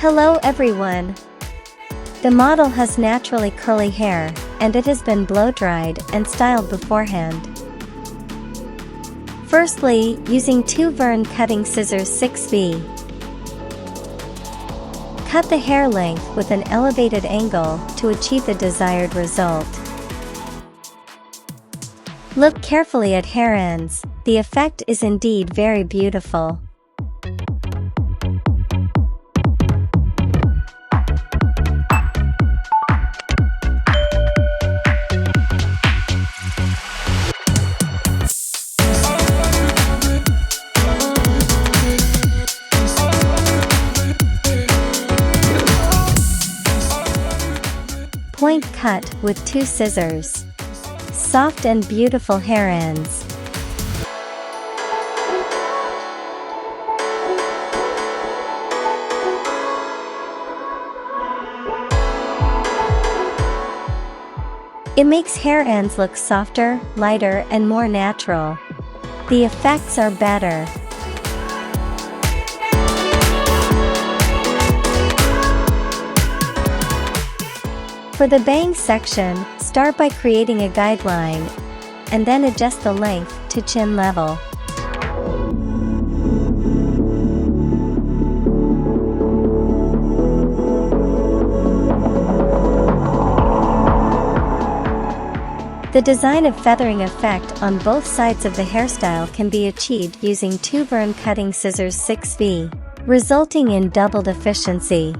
Hello everyone! The model has naturally curly hair, and it has been blow-dried and styled beforehand. Firstly, using two Vern Cutting Scissors 6B. Cut the hair length with an elevated angle to achieve the desired result. Look carefully at hair ends, the effect is indeed very beautiful. Point cut with two scissors. Soft and beautiful hair ends. It makes hair ends look softer, lighter, and more natural. The effects are better. For the bangs section, start by creating a guideline, and then adjust the length to chin level. The design of feathering effect on both sides of the hairstyle can be achieved using two Vern Cutting Scissors 6B, resulting in doubled efficiency.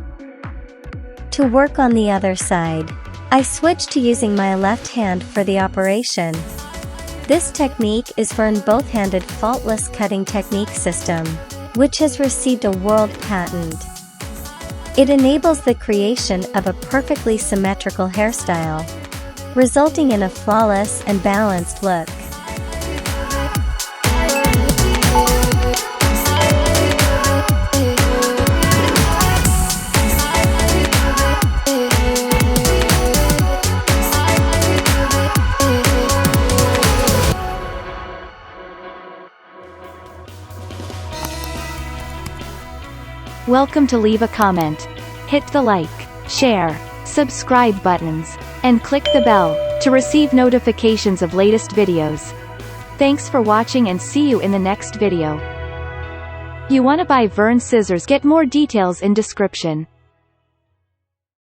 To work on the other side, I switched to using my left hand for the operation. This technique is Vern both-handed faultless cutting technique system, which has received a world patent. It enables the creation of a perfectly symmetrical hairstyle, resulting in a flawless and balanced look. Welcome to leave a comment. Hit the like, share, subscribe buttons, and click the bell to receive notifications of latest videos. Thanks for watching and see you in the next video. You wanna buy Vern scissors? Get more details in description.